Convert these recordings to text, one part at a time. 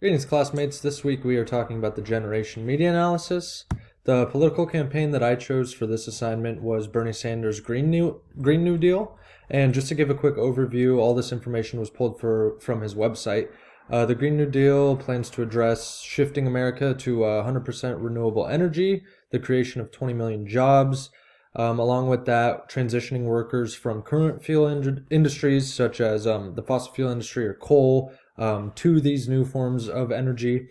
Greetings, classmates. This week we are talking about the generation media analysis. The political campaign that I chose for this assignment was Bernie Sanders' Green New Deal. And just to give a quick overview, all this information was pulled from his website. The Green New Deal plans to address shifting America to 100% renewable energy, the creation of 20 million jobs, along with that, transitioning workers from current fuel industries such as the fossil fuel industry or coal to these new forms of energy,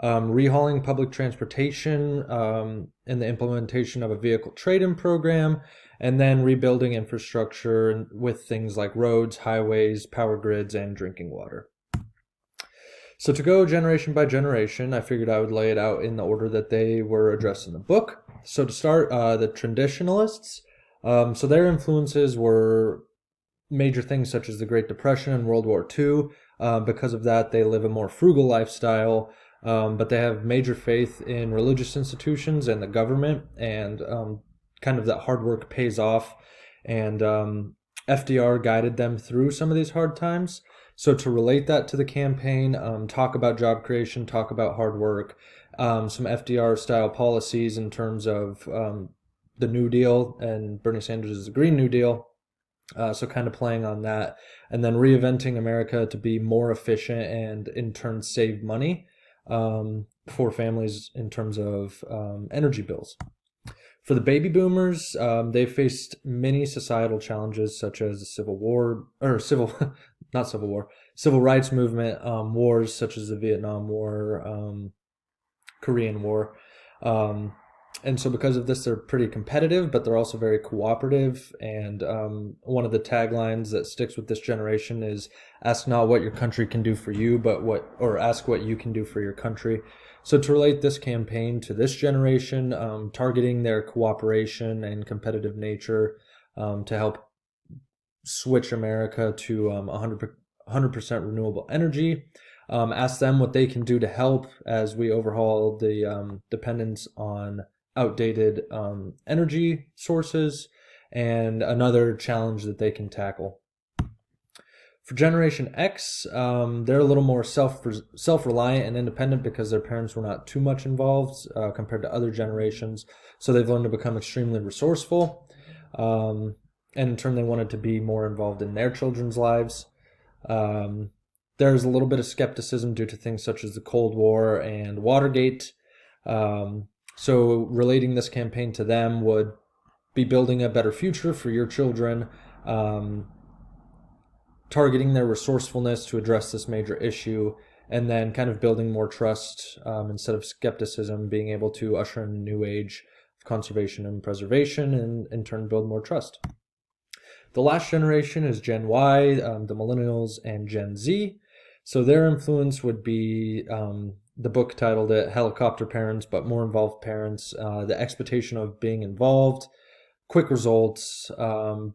rehauling public transportation, and the implementation of a vehicle trade-in program, and then rebuilding infrastructure with things like roads, highways, power grids, and drinking water. So to go generation by generation, I figured I would lay it out in the order that they were addressed in the book. So to start, the Traditionalists. So their influences were major things such as the Great Depression and World War II. Because of that, they live a more frugal lifestyle, but they have major faith in religious institutions and the government, and kind of that hard work pays off. And FDR guided them through some of these hard times. So to relate that to the campaign, talk about job creation, talk about hard work, some FDR-style policies in terms of the New Deal, and Bernie Sanders is the Green New Deal. So kind of playing on that, and then reinventing America to be more efficient and in turn save money for families in terms of energy bills. For the baby boomers, they faced many societal challenges such as the civil rights movement, wars such as the Vietnam War, Korean War. And so because of this, they're pretty competitive, but they're also very cooperative. And one of the taglines that sticks with this generation is ask not what your country can do for you, or ask what you can do for your country. So to relate this campaign to this generation, targeting their cooperation and competitive nature to help switch America to 100% renewable energy. Ask them what they can do to help as we overhaul the dependence on outdated energy sources, and another challenge that they can tackle. For Generation X, they're a little more self-reliant and independent because their parents were not too much involved compared to other generations. So they've learned to become extremely resourceful. And in turn, they wanted to be more involved in their children's lives. There's a little bit of skepticism due to things such as the Cold War and Watergate. So relating this campaign to them would be building a better future for your children, targeting their resourcefulness to address this major issue, and then kind of building more trust instead of skepticism, being able to usher in a new age of conservation and preservation, and in turn build more trust. The last generation is Gen Y, the millennials, and Gen Z. So their influence would be, the book titled it Helicopter Parents, but more involved parents, the expectation of being involved, quick results,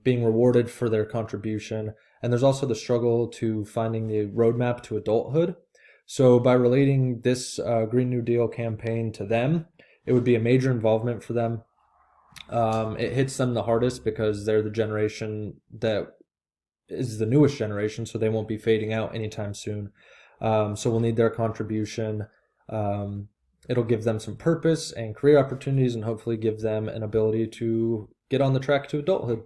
being rewarded for their contribution, and there's also the struggle to finding the roadmap to adulthood. So by relating this Green New Deal campaign to them, it would be a major involvement for them. It hits them the hardest because they're the generation that is the newest generation, so they won't be fading out anytime soon. So we'll need their contribution. It'll give them some purpose and career opportunities, and hopefully give them an ability to get on the track to adulthood.